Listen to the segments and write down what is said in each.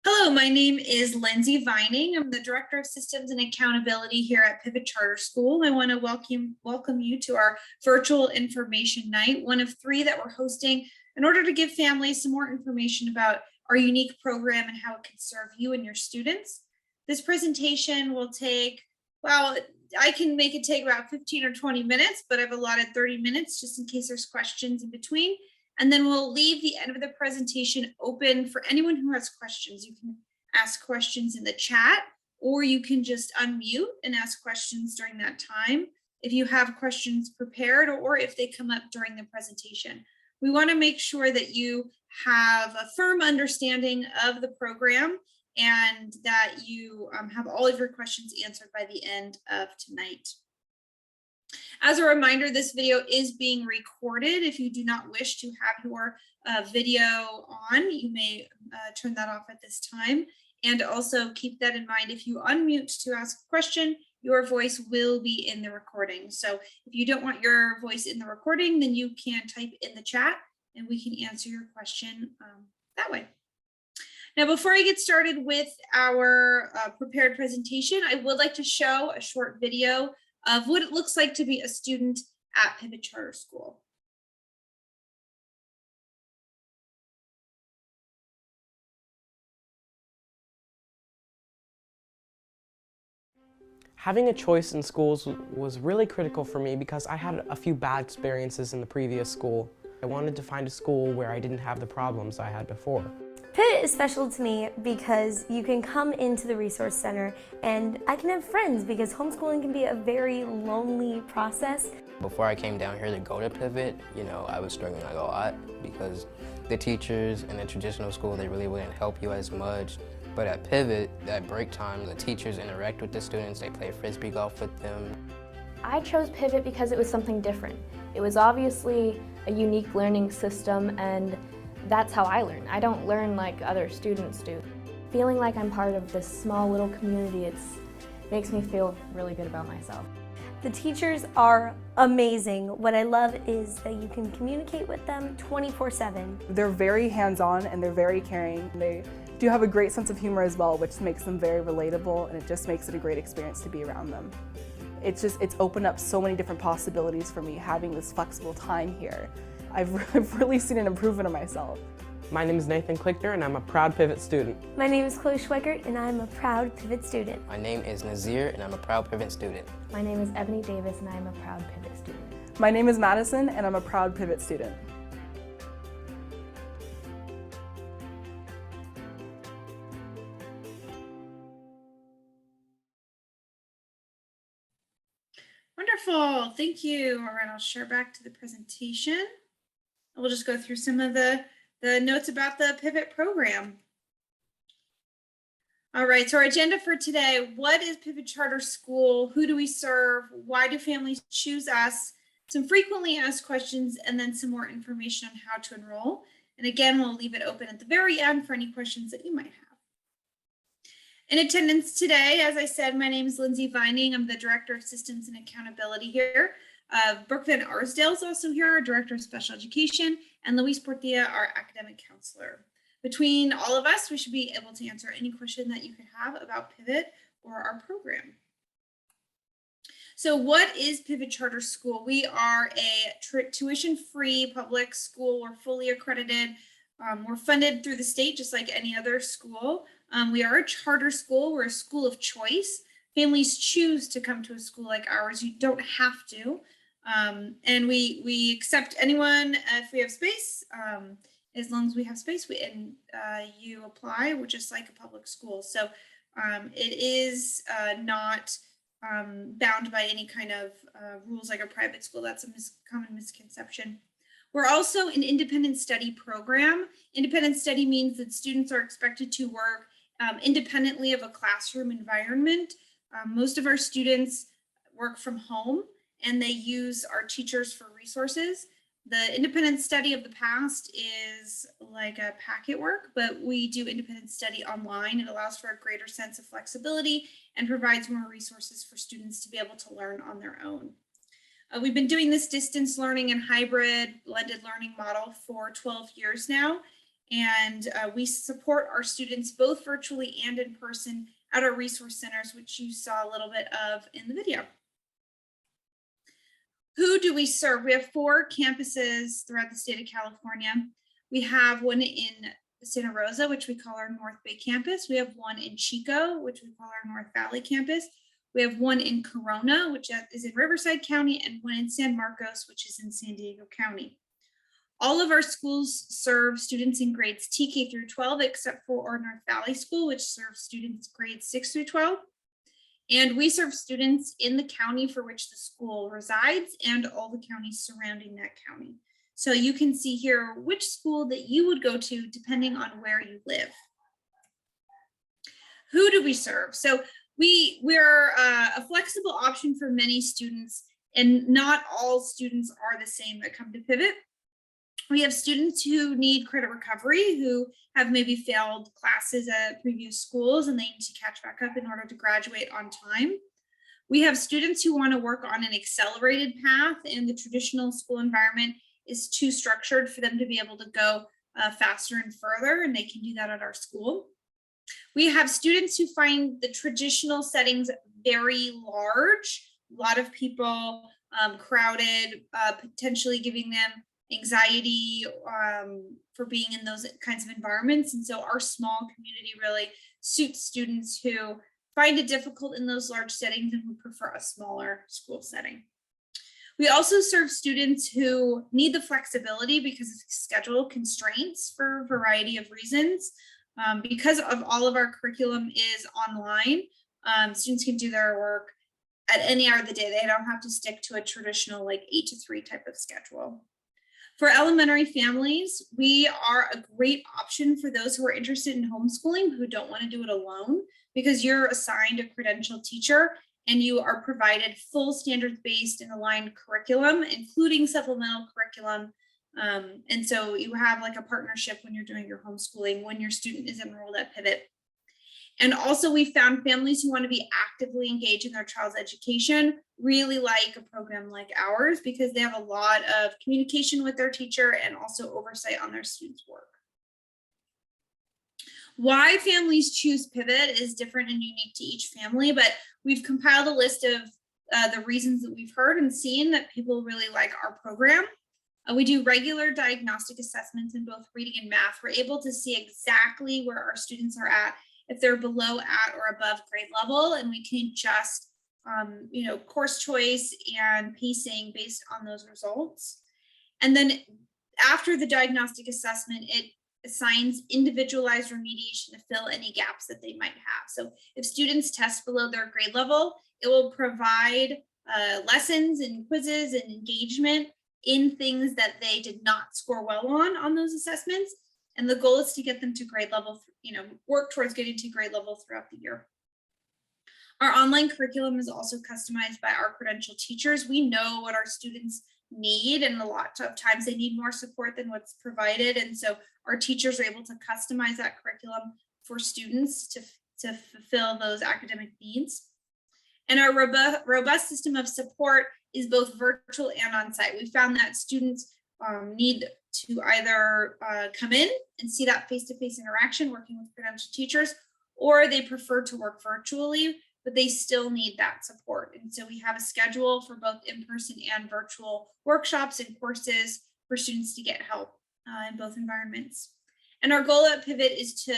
Hello, my name is Lindsay Vining. I'm the Director of Systems and Accountability here at Pivot Charter School. I want to welcome you to our virtual information night, one of three that we're hosting in order to give families some more information about our unique program and how it can serve you and your students. This presentation will take, well, I can make it take about 15 or 20 minutes, but I've allotted 30 minutes just in case there's questions in between. And then we'll leave the end of the presentation open for anyone who has questions. You can ask questions in the chat, or you can just unmute and ask questions during that time if you have questions prepared or if they come up during the presentation. We want to make sure that you have a firm understanding of the program and that you have all of your questions answered by the end of tonight. As a reminder, this video is being recorded. If you do not wish to have your video on, you may turn that off at this time. And also keep that in mind, if you unmute to ask a question, your voice will be in the recording. So if you don't want your voice in the recording, then you can type in the chat and we can answer your question that way. Now, before I get started with our prepared presentation, I would like to show a short video of what it looks like to be a student at Pivot Charter School. Having a choice in schools was really critical for me because I had a few bad experiences in the previous school. I wanted to find a school where I didn't have the problems I had before. Pivot is special to me because you can come into the Resource Center and I can have friends because homeschooling can be a very lonely process. Before I came down here to go to Pivot, I was struggling like a lot because the teachers in the traditional school, they really wouldn't help you as much. But at Pivot, at break time, the teachers interact with the students, they play frisbee golf with them. I chose Pivot because it was something different. It was obviously a unique learning system, and that's how I learn. I don't learn like other students do. Feeling like I'm part of this small little community, it makes me feel really good about myself. The teachers are amazing. What I love is that you can communicate with them 24/7. They're very hands-on and they're very caring. They do have a great sense of humor as well, which makes them very relatable, and it just makes it a great experience to be around them. It's opened up so many different possibilities for me having this flexible time here. I've really seen an improvement of myself. My name is Nathan Clichter and I'm a proud Pivot student. My name is Chloe Schweigert and I'm a proud Pivot student. My name is Nazir and I'm a proud Pivot student. My name is Ebony Davis and I'm a proud Pivot student. My name is Madison and I'm a proud Pivot student. Wonderful, thank you. All right, I'll share back to the presentation. We'll just go through some of the notes about the Pivot program. All right, so our agenda for today: what is Pivot Charter School? Who do we serve? Why do families choose us? Some frequently asked questions, and then some more information on how to enroll. And again, we'll leave it open at the very end for any questions that you might have. In attendance today, as I said, my name is Lindsay Vining. I'm the Director of Systems and Accountability here. Brooke Van Arsdale is also here, our Director of Special Education, and Luis Portilla, our Academic Counselor. Between all of us, we should be able to answer any question that you could have about Pivot or our program. So what is Pivot Charter School? We are a tuition-free public school. We're fully accredited. We're funded through the state just like any other school. We are a charter school. We're a school of choice. Families choose to come to a school like ours. You don't have to. And we accept anyone if we have space. As long as we have space, you apply, which is like a public school. So it is not bound by any kind of rules like a private school. That's a common misconception. We're also an independent study program. Independent study means that students are expected to work independently of a classroom environment. Most of our students work from home and they use our teachers for resources. The independent study of the past is like a packet work, but we do independent study online. It allows for a greater sense of flexibility and provides more resources for students to be able to learn on their own. We've been doing this distance learning and hybrid blended learning model for 12 years now. And we support our students both virtually and in person at our resource centers, which you saw a little bit of in the video. Who do we serve? We have 4 campuses throughout the state of California. We have one in Santa Rosa, which we call our North Bay campus. We have one in Chico, which we call our North Valley campus. We have one in Corona, which is in Riverside County, and one in San Marcos, which is in San Diego County. All of our schools serve students in grades TK through 12, except for our North Valley School, which serves students grades 6 through 12. And we serve students in the county for which the school resides and all the counties surrounding that county. So you can see here which school that you would go to depending on where you live. Who do we serve? So we're a flexible option for many students, and not all students are the same that come to Pivot. We have students who need credit recovery, who have maybe failed classes at previous schools and they need to catch back up in order to graduate on time. We have students who want to work on an accelerated path, and the traditional school environment is too structured for them to be able to go faster and further, and they can do that at our school. We have students who find the traditional settings very large, a lot of people crowded, potentially giving them anxiety for being in those kinds of environments. And so our small community really suits students who find it difficult in those large settings and would prefer a smaller school setting. We also serve students who need the flexibility because of schedule constraints for a variety of reasons. Because of all of our curriculum is online, students can do their work at any hour of the day. They don't have to stick to a traditional like 8 to 3 type of schedule. For elementary families, we are a great option for those who are interested in homeschooling, who don't want to do it alone, because you're assigned a credentialed teacher and you are provided full standards-based and aligned curriculum, including supplemental curriculum. And so you have like a partnership when you're doing your homeschooling, when your student is enrolled at Pivot. And also we found families who want to be actively engaged in their child's education really like a program like ours, because they have a lot of communication with their teacher and also oversight on their students' work. Why families choose Pivot is different and unique to each family, but we've compiled a list of the reasons that we've heard and seen that people really like our program. We do regular diagnostic assessments in both reading and math. We're able to see exactly where our students are at, if they're below, at, or above grade level, and we can adjust course choice and pacing based on those results. And then after the diagnostic assessment, it assigns individualized remediation to fill any gaps that they might have. So if students test below their grade level, it will provide lessons and quizzes and engagement in things that they did not score well on those assessments. And the goal is to get them to grade level, work towards getting to grade level throughout the year. Our online curriculum is also customized by our credentialed teachers. We know what our students need, and a lot of times they need more support than what's provided. And so our teachers are able to customize that curriculum for students to fulfill those academic needs. And our robust system of support is both virtual and on-site. We found that students need to either come in and see that face-to-face interaction working with credentialed teachers, or they prefer to work virtually, but they still need that support. And so we have a schedule for both in-person and virtual workshops and courses for students to get help in both environments. And our goal at Pivot is to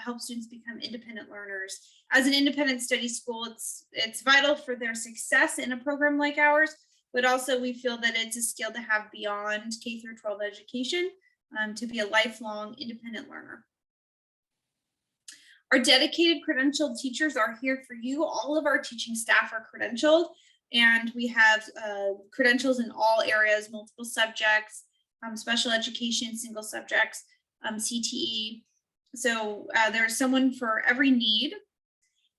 help students become independent learners. As an independent study school, it's vital for their success in a program like ours, but also we feel that it's a skill to have beyond K through 12 education, to be a lifelong independent learner. Our dedicated credentialed teachers are here for you. All of our teaching staff are credentialed, and we have credentials in all areas, multiple subjects, special education, single subjects, CTE. So there's someone for every need.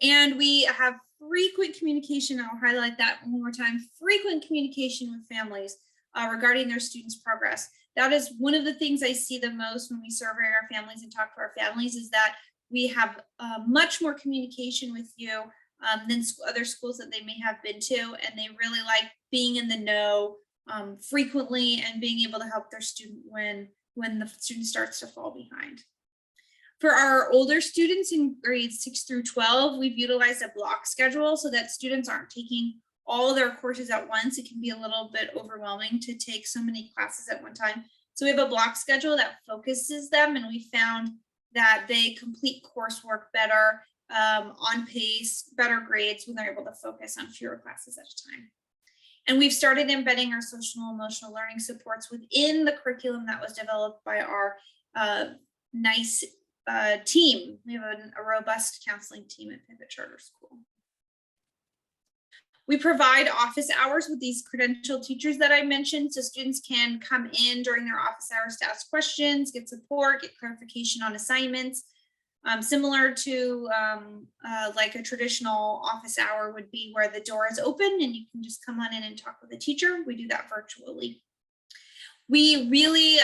And we have frequent communication. I'll highlight that one more time. Frequent communication with families regarding their students' progress. That is one of the things I see the most when we survey our families and talk to our families, is that we have much more communication with you than other schools that they may have been to. And they really like being in the know frequently and being able to help their student when when the student starts to fall behind. For our older students in grades 6 through 12, we've utilized a block schedule so that students aren't taking all their courses at once. It can be a little bit overwhelming to take so many classes at one time. So we have a block schedule that focuses them, and we found that they complete coursework better, on pace, better grades when they're able to focus on fewer classes at a time. And we've started embedding our social and emotional learning supports within the curriculum that was developed by our NICE team. We have a robust counseling team at Pivot Charter School. We provide office hours with these credentialed teachers that I mentioned, so students can come in during their office hours to ask questions, get support, get clarification on assignments. Similar to like a traditional office hour would be where the door is open and you can just come on in and talk with a teacher. We do that virtually. We really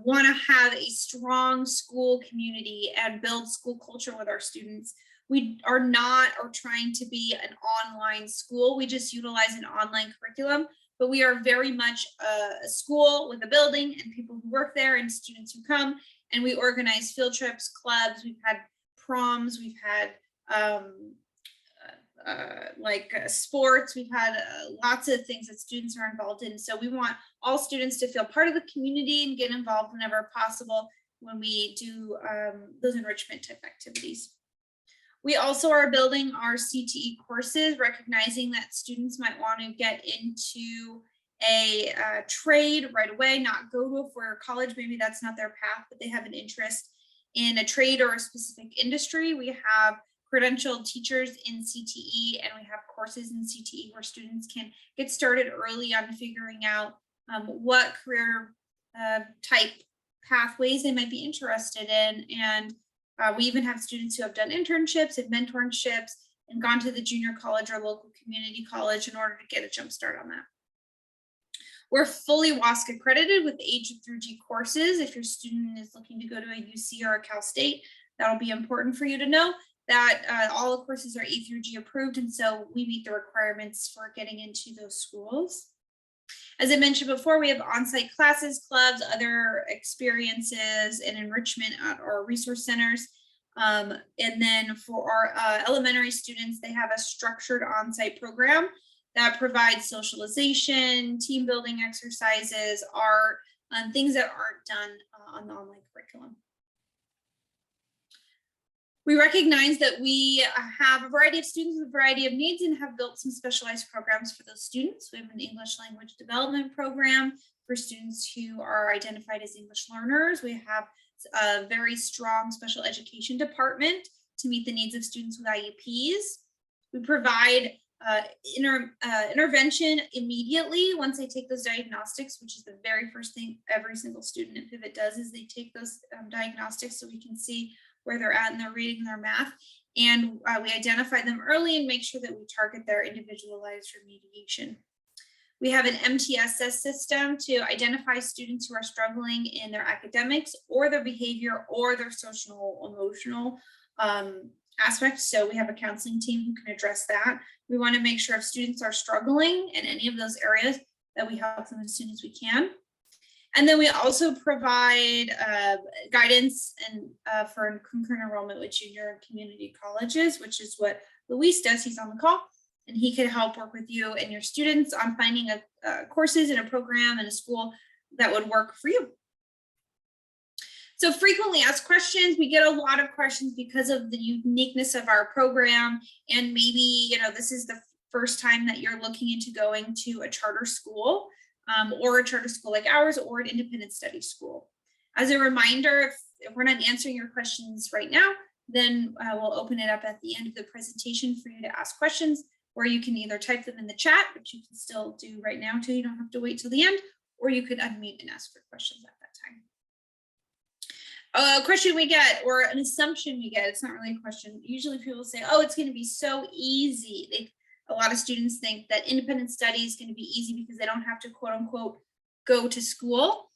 want to have a strong school community and build school culture with our students. We are not trying to be an online school. We just utilize an online curriculum, but we are very much a school with a building and people who work there and students who come. And we organize field trips, clubs. We've had proms. We've had sports. We've had lots of things that students are involved in. So we want all students to feel part of the community and get involved whenever possible when we do those enrichment type activities. We also are building our CTE courses, recognizing that students might want to get into a trade right away, not go to a four-year college. Maybe that's not their path, but they have an interest in a trade or a specific industry. We have credentialed teachers in CTE, and we have courses in CTE where students can get started early on figuring out what career type pathways they might be interested in. And we even have students who have done internships and mentorships and gone to the junior college or local community college in order to get a jump start on that. We're fully WASC accredited with A through G courses. If your student is looking to go to a UC or a Cal State, that'll be important for you to know that all the courses are A through G approved, and so we meet the requirements for getting into those schools. As I mentioned before, we have on-site classes, clubs, other experiences, and enrichment at our resource centers. And then for our elementary students, they have a structured on-site program that provides socialization, team building exercises, art, things that aren't done on the online curriculum. We recognize that we have a variety of students with a variety of needs and have built some specialized programs for those students. We have an English language development program for students who are identified as English learners. We have a very strong special education department to meet the needs of students with IEPs. We provide intervention immediately once they take those diagnostics, which is the very first thing every single student at Pivot does, is they take those diagnostics so we can see where they're at in their reading, their math, and we identify them early and make sure that we target their individualized remediation. We have an MTSS system to identify students who are struggling in their academics or their behavior or their social emotional aspects. So we have a counseling team who can address that. We want to make sure if students are struggling in any of those areas that we help them as soon as we can. And then we also provide guidance and for concurrent enrollment with junior and community colleges, which is what Luis does. He's on the call, and he can help work with you and your students on finding courses and a program and a school that would work for you. So frequently asked questions, we get a lot of questions because of the uniqueness of our program. And maybe, this is the first time that you're looking into going to a charter school. Or a charter school like ours, or an independent study school. As a reminder, if we're not answering your questions right now, then we'll open it up at the end of the presentation for you to ask questions, or you can either type them in the chat, which you can still do right now too, you don't have to wait till the end, or you could unmute and ask for questions at that time. A question we get, or an assumption we get, it's not really a question. Usually people say, oh, it's gonna be so easy. A lot of students think that independent study is going to be easy because they don't have to quote unquote go to school.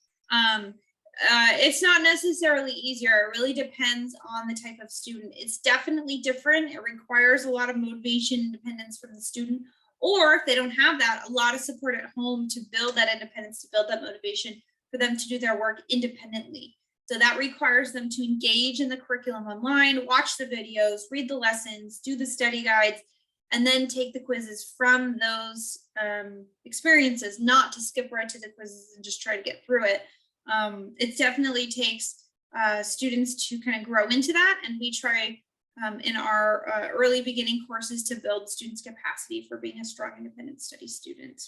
It's not necessarily easier. It really depends on the type of student. It's definitely different. It requires a lot of motivation, independence from the student, or if they don't have that, a lot of support at home to build that independence, to build that motivation for them to do their work independently. So that requires them to engage in the curriculum online, watch the videos, read the lessons, do the study guides, and then take the quizzes from those experiences, not to skip right to the quizzes and just try to get through it. It definitely takes students to kind of grow into that, and we try in our early beginning courses to build students' capacity for being a strong independent study student.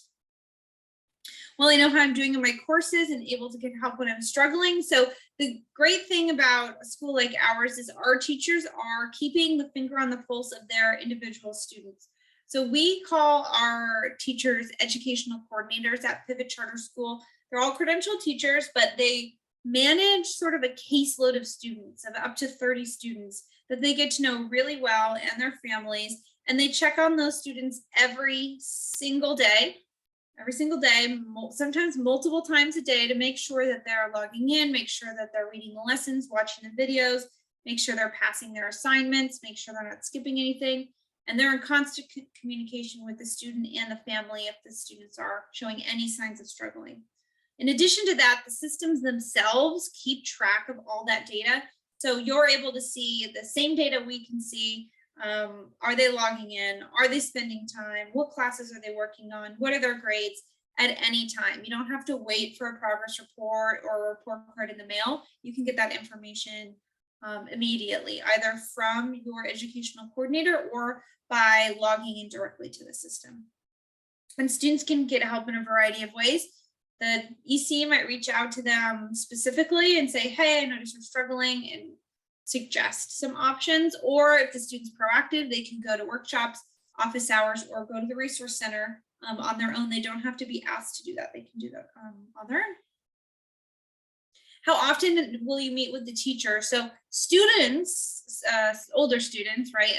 Well, I know how I'm doing in my courses and able to get help when I'm struggling. So the great thing about a school like ours is our teachers are keeping the finger on the pulse of their individual students. So we call our teachers educational coordinators at Pivot Charter School. They're all credentialed teachers, but they manage sort of a caseload of students, of up to 30 students that they get to know really well, and their families. And they check on those students every single day, sometimes multiple times a day, to make sure that they're logging in, make sure that they're reading the lessons, watching the videos, make sure they're passing their assignments, make sure they're not skipping anything. And they're in constant communication with the student and the family if the students are showing any signs of struggling. In addition to that, the systems themselves keep track of all that data. So you're able to see the same data we can see. Are they logging in? Are they spending time? What classes are they working on? What are their grades at any time? You don't have to wait for a progress report or a report card in the mail. You can get that information immediately, either from your educational coordinator or by logging in directly to the system. And students can get help in a variety of ways. The EC might reach out to them specifically and say, hey, I noticed you're struggling, and suggest some options. Or if the student's proactive, they can go to workshops, office hours, or go to the resource center on their own. They don't have to be asked to do that. They can do that on their own. How often will you meet with the teacher? So students, older students, right?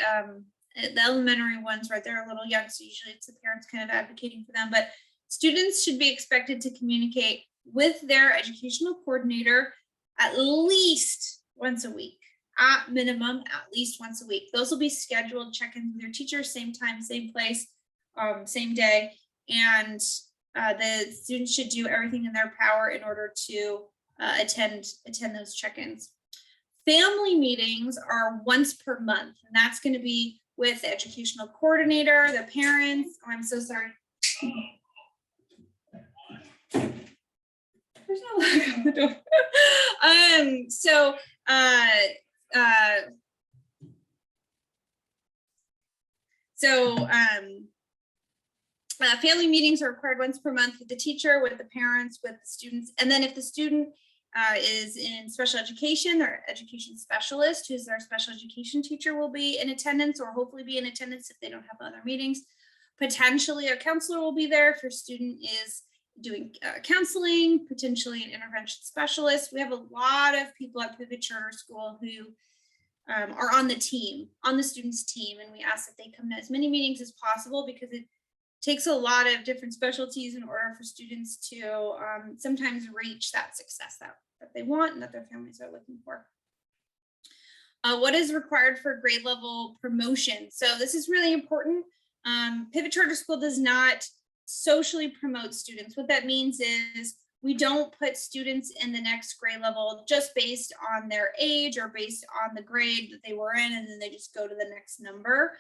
The elementary ones, right, they're a little young, so usually it's the parents kind of advocating for them, but students should be expected to communicate with their educational coordinator at least once a week, at minimum, at least once a week. Those will be scheduled check-ins with their teacher, same time, same place, same day. And the students should do everything in their power in order to attend those check-ins. Family meetings are once per month, and that's going to be with the educational coordinator, the parents. Oh, I'm so sorry. There's no lock on the door. Family meetings are required once per month with the teacher, with the parents, with the students. And then if the student is in special education, their education specialist, who's their special education teacher, will be in attendance, or hopefully be in attendance if they don't have other meetings. Potentially a counselor will be there if your student is doing counseling, potentially an intervention specialist. We have a lot of people at Pivot Charter School who are on the team, on the students' team, and we ask that they come to as many meetings as possible, because it takes a lot of different specialties in order for students to sometimes reach that success that they want and that their families are looking for. What is required for grade level promotion? So this is really important. Pivot Charter School does not socially promote students. What that means is we don't put students in the next grade level just based on their age or based on the grade that they were in, and then they just go to the next number.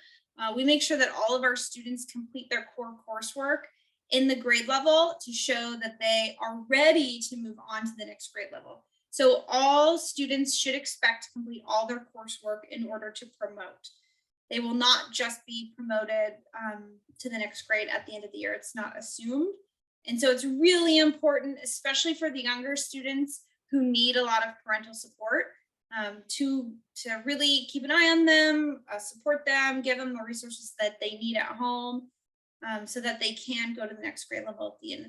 We make sure that all of our students complete their core coursework in the grade level to show that they are ready to move on to the next grade level. So all students should expect to complete all their coursework in order to promote. They will not just be promoted to the next grade at the end of the year. It's not assumed. And so it's really important, especially for the younger students who need a lot of parental support, to really keep an eye on them, support them, give them the resources that they need at home, so that they can go to the next grade level at the end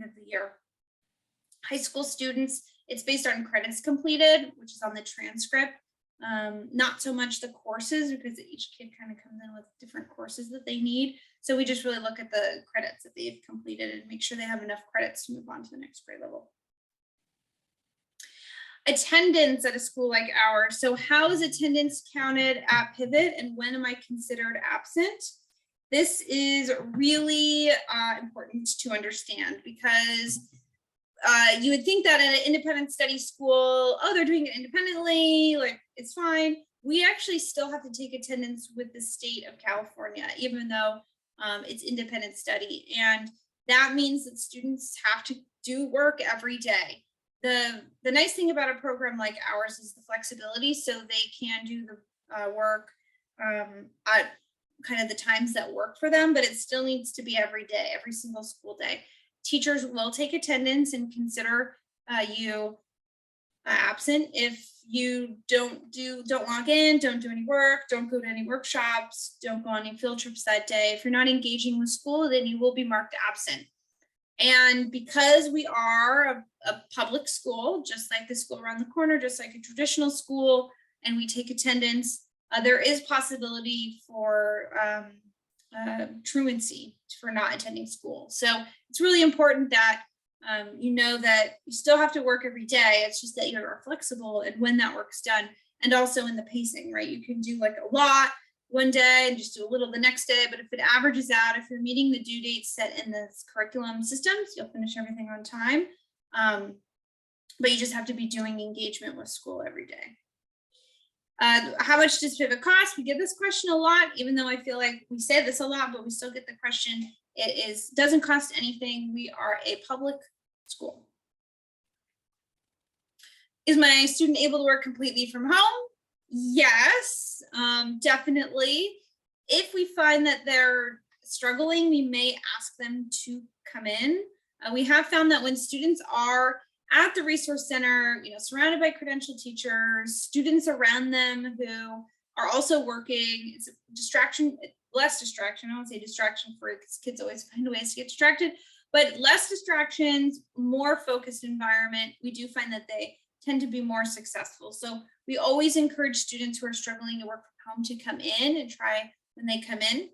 of the year. High school students, it's based on credits completed, which is on the transcript. Not so much the courses, because each kid kind of comes in with different courses that they need. So we just really look at the credits that they've completed and make sure they have enough credits to move on to the next grade level. Attendance at a school like ours. So how is attendance counted at Pivot, and when am I considered absent? This is really important to understand, because you would think that in an independent study school, oh, they're doing it independently, like it's fine. We actually still have to take attendance with the state of California, even though it's independent study. And that means that students have to do work every day. The nice thing about a program like ours is the flexibility, so they can do the work at kind of the times that work for them, but it still needs to be every day, every single school day. Teachers will take attendance and consider you absent if you don't log in, don't do any work, don't go to any workshops, don't go on any field trips that day. If you're not engaging with school, then you will be marked absent. And because we are a public school, just like the school around the corner, just like a traditional school, and we take attendance, there is possibility for truancy for not attending school. So it's really important that you know that you still have to work every day. It's just that you're flexible and when that work's done, and also in the pacing, right? You can do like a lot one day and just do a little the next day. But if it averages out, if you're meeting the due dates set in this curriculum systems, you'll finish everything on time. But you just have to be doing engagement with school every day. How much does pivot cost? We get this question a lot, even though I feel like we say this a lot, but we still get the question. It doesn't cost anything. We are a public school. Is my student able to work completely from home? Yes, definitely. If we find that they're struggling, we may ask them to come in. We have found that when students are at the resource center, surrounded by credentialed teachers, students around them who are also working, it's a distraction, less distraction. I won't say distraction for because kids always find ways to get distracted, but less distractions, more focused environment. We do find that they tend to be more successful. So we always encourage students who are struggling to work from home to come in and try when they come in.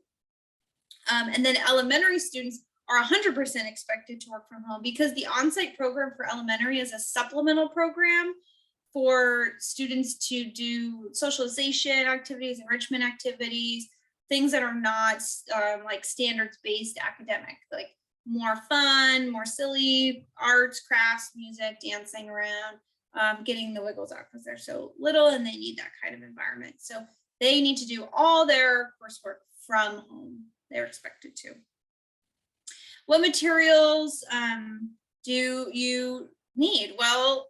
And then elementary students are 100% expected to work from home because the on-site program for elementary is a supplemental program for students to do socialization activities, enrichment activities, things that are not like standards-based academic, like more fun, more silly, arts, crafts, music, dancing around, getting the wiggles out because they're so little and they need that kind of environment. So they need to do all their coursework from home. They're expected to. What materials do you need? Well,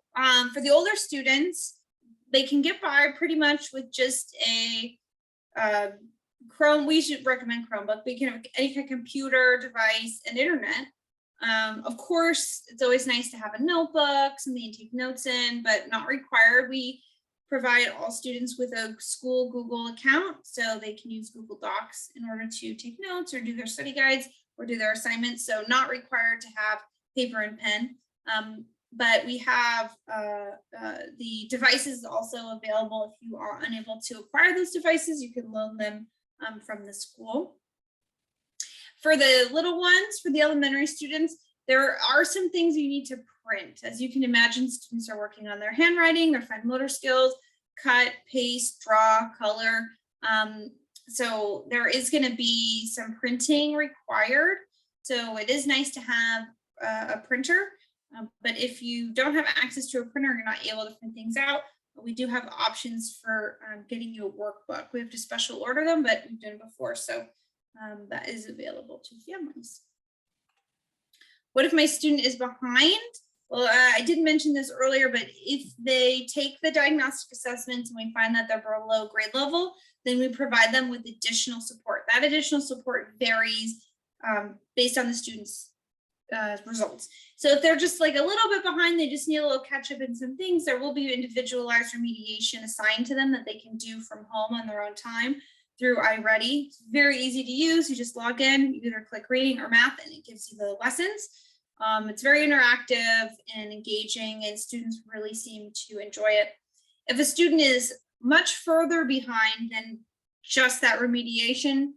for the older students, they can get by pretty much with just a Chrome. We should recommend Chromebook. We can have any kind of computer device and internet. Of course, it's always nice to have a notebook, something to take notes in, but not required. We provide all students with a school Google account, so they can use Google Docs in order to take notes or do their study guides or do their assignments. So not required to have paper and pen, but we have the devices also available. If you are unable to acquire those devices, you can loan them from the school. For the little ones, for the elementary students, there are some things you need to print. As you can imagine, students are working on their handwriting, their fine motor skills, cut, paste, draw, color. So there is going to be some printing required. So it is nice to have a printer, but if you don't have access to a printer, you're not able to print things out, we do have options for getting you a workbook. We have to special order them, but we've done it before. So that is available to families. What if my student is behind? Well, I did mention this earlier, but if they take the diagnostic assessments and we find that they're below grade level, then we provide them with additional support. That additional support varies based on the student's results. So if they're just like a little bit behind, they just need a little catch up in some things, there will be individualized remediation assigned to them that they can do from home on their own time through iReady. It's very easy to use. You just log in, you either click reading or math, and it gives you the lessons. It's very interactive and engaging, and students really seem to enjoy it. If a student is much further behind than just that remediation,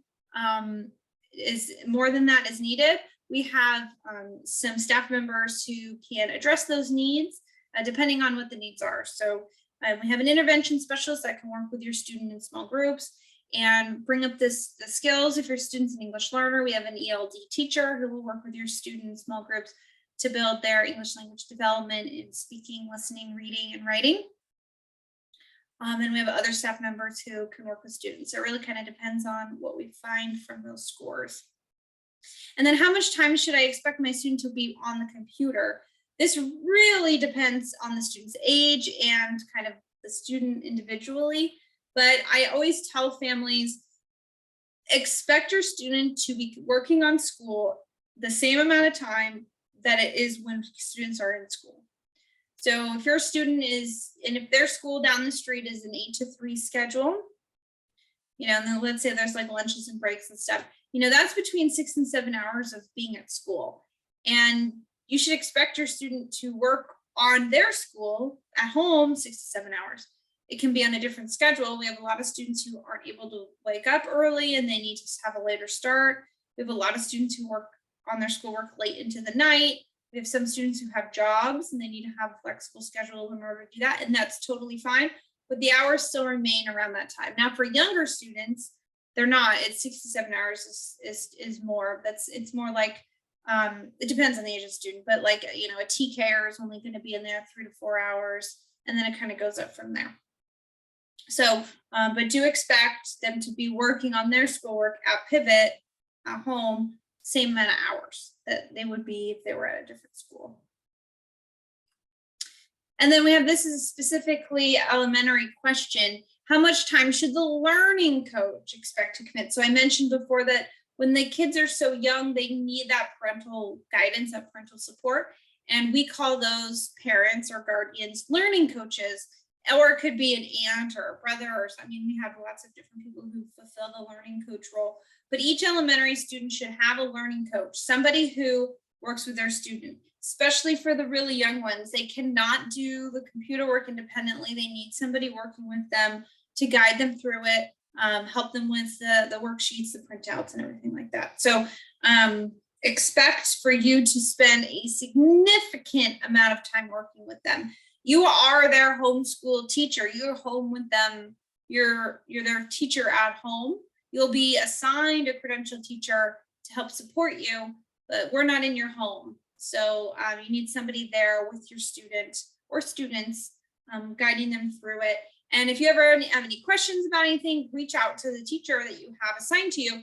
is more than that is needed, we have some staff members who can address those needs depending on what the needs are. So we have an intervention specialist that can work with your student in small groups and bring up the skills. If your student's an English learner, we have an ELD teacher who will work with your student in small groups to build their English language development in speaking, listening, reading, and writing. And we have other staff members who can work with students. So it really kind of depends on what we find from those scores. And then how much time should I expect my student to be on the computer? This really depends on the student's age and kind of the student individually. But I always tell families, expect your student to be working on school the same amount of time that it is when students are in school. So if your student is, and if their school down the street is an 8 to 3 schedule, you know, and then let's say there's like lunches and breaks and stuff, you know, that's between 6 and 7 hours of being at school. And you should expect your student to work on their school at home 6 to 7 hours. It can be on a different schedule. We have a lot of students who aren't able to wake up early and they need to have a later start. We have a lot of students who work on their schoolwork late into the night. We have some students who have jobs and they need to have a flexible schedule in order to do that. And that's totally fine, but the hours still remain around that time. Now for younger students, they're not, it's 6 to 7 hours is more, it's more like, it depends on the age of the student, but like, you know, a TKer is only going to be in there 3 to 4 hours, and then it kind of goes up from there. So, but do expect them to be working on their schoolwork at Pivot at home, same amount of hours that they would be if they were at a different school. And then we have, this is specifically elementary question. How much time should the learning coach expect to commit? So I mentioned before that when the kids are so young, they need that parental guidance, that parental support. And we call those parents or guardians learning coaches, or it could be an aunt or a brother, or I mean, we have lots of different people who fulfill the learning coach role, but each elementary student should have a learning coach, somebody who works with their student, especially for the really young ones. They cannot do the computer work independently. They need somebody working with them to guide them through it, help them with the worksheets, the printouts, and everything like that. So expect for you to spend a significant amount of time working with them. You are their homeschool teacher. You're home with them. You're their teacher at home. You'll be assigned a credentialed teacher to help support you, but we're not in your home. So you need somebody there with your student or students, guiding them through it. And if you ever have any questions about anything, reach out to the teacher that you have assigned to you,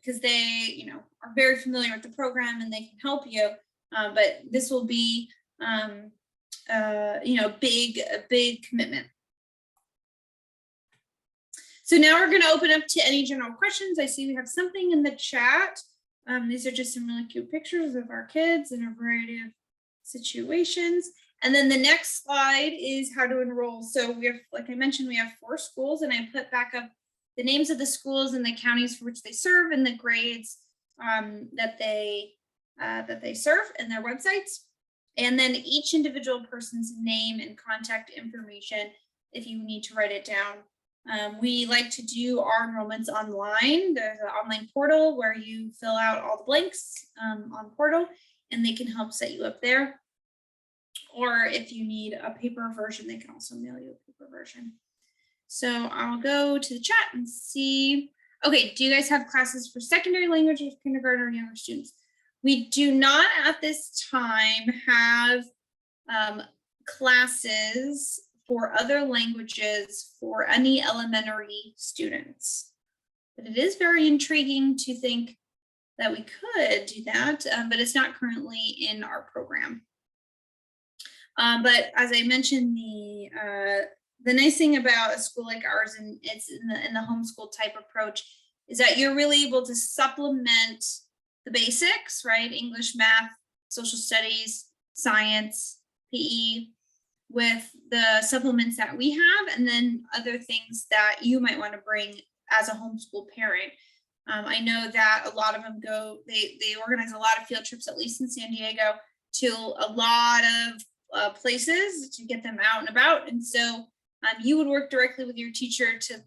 because they, you know, are very familiar with the program and they can help you. But this will be, you know, a big commitment. So now we're going to open up to any general questions. I see we have something in the chat. These are just some really cute pictures of our kids in a variety of situations. And then the next slide is how to enroll. So we have, like I mentioned, we have 4 schools, and I put back up the names of the schools and the counties for which they serve and the grades that they serve and their websites. And then each individual person's name and contact information if you need to write it down. We like to do our enrollments online. There's an online portal where you fill out all the blanks on portal, and they can help set you up there. Or if you need a paper version, they can also mail you a paper version. So I'll go to the chat and see. Okay, do you guys have classes for secondary languages, kindergarten, or younger students? We do not at this time have classes for other languages for any elementary students. But it is very intriguing to think that we could do that, but it's not currently in our program. But as I mentioned, the nice thing about a school like ours, and it's in the homeschool type approach, is that you're really able to supplement the basics, right? English, math, social studies, science, PE, with the supplements that we have, and then other things that you might want to bring as a homeschool parent. I know that a lot of them they organize a lot of field trips, at least in San Diego, to a lot of places to get them out and about. And so you would work directly with your teacher to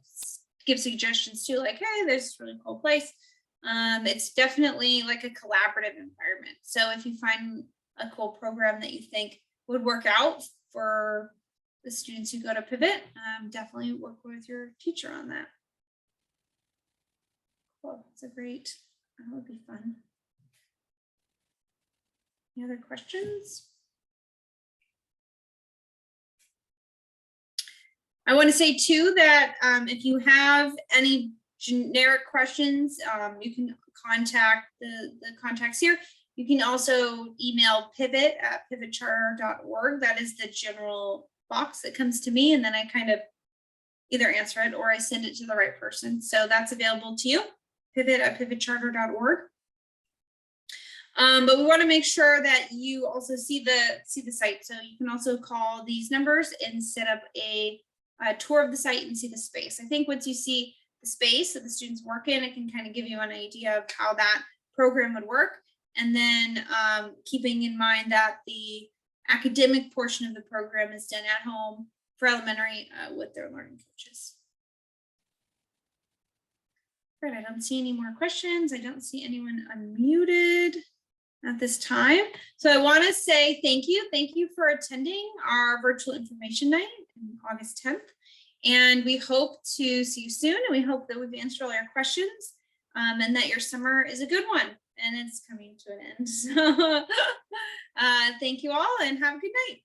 give suggestions too, like, hey, there's this really cool place. It's definitely like a collaborative environment. So if you find a cool program that you think would work out for the students who go to Pivot, definitely work with your teacher on that. Cool, that's that would be fun. Any other questions? I want to say too that if you have any generic questions, you can contact the contacts here. You can also email pivot@pivotcharter.org. That is the general box that comes to me, and then I kind of either answer it or I send it to the right person. So that's available to you, pivot@pivotcharter.org. But we want to make sure that you also see the site. So you can also call these numbers and set up a tour of the site and see the space. I think once you see the space that the students work in, it can kind of give you an idea of how that program would work. And then keeping in mind that the academic portion of the program is done at home for elementary with their learning coaches. Great, I don't see any more questions. I don't see anyone unmuted at this time. So I want to say thank you. Thank you for attending our virtual information night on August 10th. And we hope to see you soon. And we hope that we've answered all your questions and that your summer is a good one and it's coming to an end. So thank you all and have a good night.